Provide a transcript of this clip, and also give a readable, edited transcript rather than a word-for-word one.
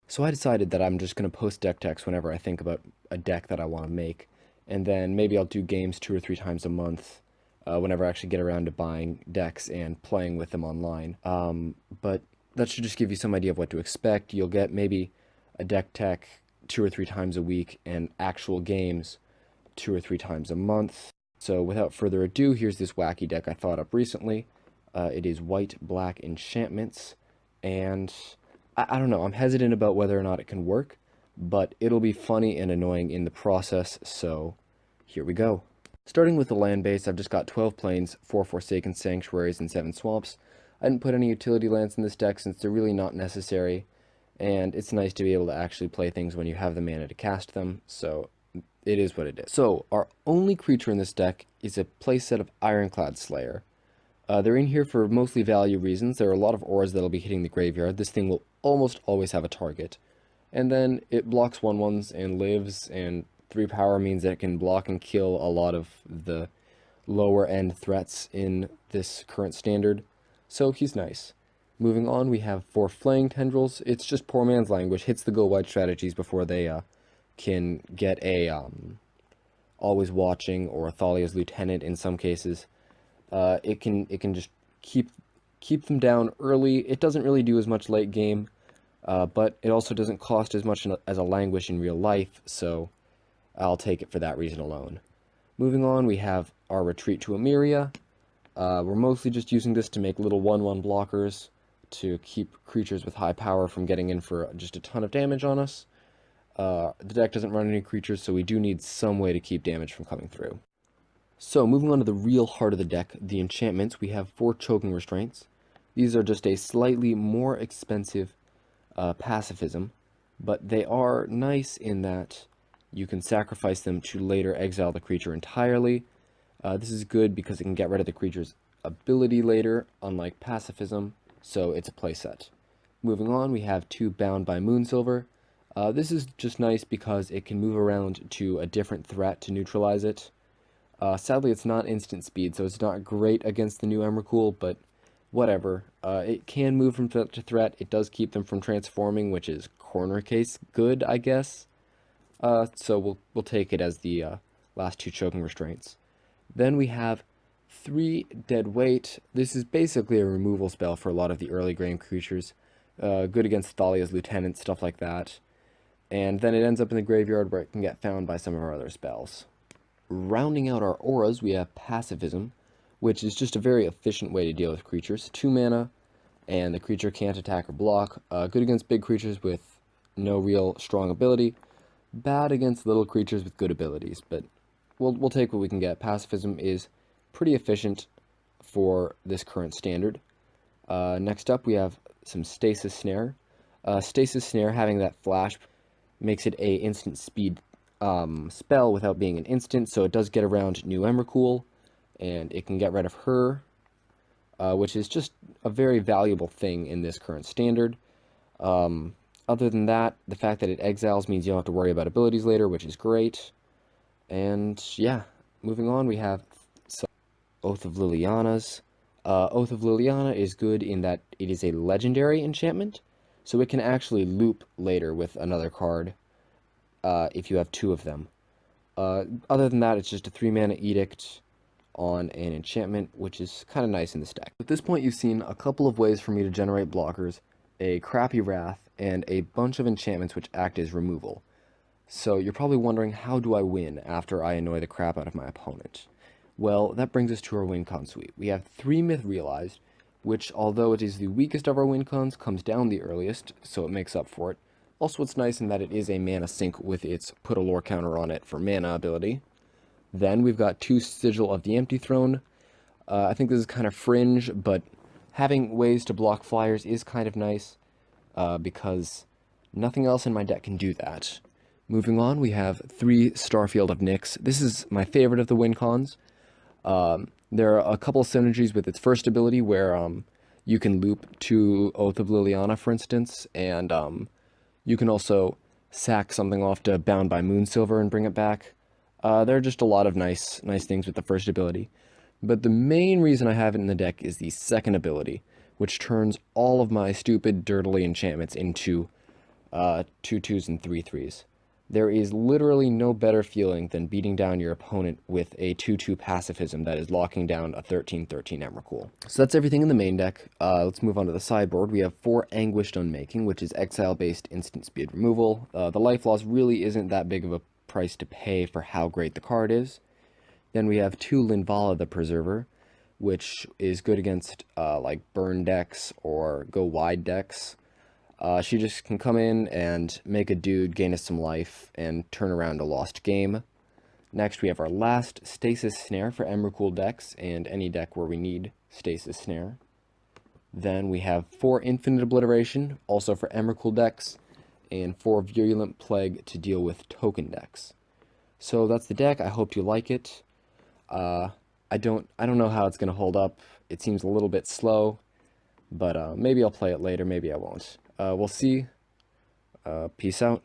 So I decided that I'm just going to post deck techs whenever I think about a deck that I want to make, and then maybe I'll do games 2 or 3 times a month whenever I actually get around to buying decks and playing with them online. But that should just give you some idea of what to expect. You'll get maybe a deck tech 2 or 3 times a week and actual games 2 or 3 times a month. So without further ado, here's this wacky deck I thought up recently. It is white-black enchantments, and I don't know, I'm hesitant about whether or not it can work, but it'll be funny and annoying in the process, so here we go. Starting with the land base, I've just got 12 plains, 4 Forsaken Sanctuaries, and 7 swamps. I didn't put any utility lands in this deck since they're really not necessary, and it's nice to be able to actually play things when you have the mana to cast them, so it is what it is. So, our only creature in this deck is a playset of Ironclad Slayer. They're in here for mostly value reasons. There are a lot of auras that'll be hitting the graveyard. This thing will almost always have a target. And then it blocks 1/1s and lives, and 3 power means that it can block and kill a lot of the lower end threats in this current standard. So he's nice. Moving on, we have 4 Flaying Tendrils. It's just poor man's language. Hits the go wide strategies before they can get a Always Watching or Thalia's Lieutenant in some cases. It can just keep them down early. It doesn't really do as much late game, but it also doesn't cost as much as a languish in real life, so I'll take it for that reason alone. Moving on, we have our Retreat to Myriah. We're mostly just using this to make little 1/1 blockers to keep creatures with high power from getting in for just a ton of damage on us. The deck doesn't run any creatures, so we do need some way to keep damage from coming through. So, moving on to the real heart of the deck, the enchantments, we have 4 Choking Restraints. These are just a slightly more expensive pacifism, but they are nice in that you can sacrifice them to later exile the creature entirely. This is good because it can get rid of the creature's ability later, unlike pacifism, so it's a playset. Moving on, we have 2 Bound by Moonsilver. This is just nice because it can move around to a different threat to neutralize it. Sadly, it's not instant speed, so it's not great against the new Emrakul, but whatever. It can move from threat to threat. It does keep them from transforming, which is corner case good, I guess. So we'll take it as the last 2 Choking Restraints. Then we have 3 Dead Weight. This is basically a removal spell for a lot of the early game creatures. Good against Thalia's Lieutenant, stuff like that. And then it ends up in the graveyard where it can get found by some of our other spells. Rounding out our auras, we have Pacifism, which is just a very efficient way to deal with creatures. 2 mana, and the creature can't attack or block. Good against big creatures with no real strong ability. Bad against little creatures with good abilities, but we'll take what we can get. Pacifism is pretty efficient for this current standard. Next up, we have some Stasis Snare. Stasis Snare, having that flash, makes it a instant speed spell without being an instant, so it does get around new Emrakul, and it can get rid of her, which is just a very valuable thing in this current standard. Other than that, the fact that it exiles means you don't have to worry about abilities later, which is great. And yeah, moving on, we have some Oath of Liliana's. Oath of Liliana is good in that it is a legendary enchantment, so it can actually loop later with another card if you have 2 of them. Other than that, it's just a 3 mana edict on an enchantment, which is kind of nice in this deck. At this point, you've seen a couple of ways for me to generate blockers, a crappy Wrath, and a bunch of enchantments which act as removal. So you're probably wondering, how do I win after I annoy the crap out of my opponent? Well, that brings us to our win con suite. We have 3 Myth Realized, which, although it is the weakest of our win cons, comes down the earliest, so it makes up for it. Also, it's nice in that it is a mana sink with its put a lore counter on it for mana ability. Then we've got 2 Sigil of the Empty Throne. I think this is kind of fringe, but having ways to block flyers is kind of nice, because nothing else in my deck can do that. Moving on, we have 3 Starfield of Nyx. This is my favorite of the win cons. There are a couple of synergies with its first ability where you can loop to Oath of Liliana, for instance, and you can also sack something off to Bound by Moonsilver and bring it back. There are just a lot of nice things with the first ability. But the main reason I have it in the deck is the second ability, which turns all of my stupid, dirtily enchantments into 2/2s and 3/3s. There is literally no better feeling than beating down your opponent with a 2/2 pacifism that is locking down a 13/13 Emrakul. So that's everything in the main deck. Let's move on to the sideboard. We have 4 Anguished Unmaking, which is exile-based instant speed removal. The life loss really isn't that big of a price to pay for how great the card is. Then we have 2 Linvala the Preserver, which is good against like burn decks or go wide decks. She just can come in and make a dude gain us some life and turn around a lost game. Next, we have our last Stasis Snare for Emrakul decks and any deck where we need Stasis Snare. Then we have 4 Infinite Obliteration, also for Emrakul decks, and 4 Virulent Plague to deal with token decks. So that's the deck. I hope you like it. I don't know how it's going to hold up. It seems a little bit slow, but maybe I'll play it later, maybe I won't. We'll see. Peace out.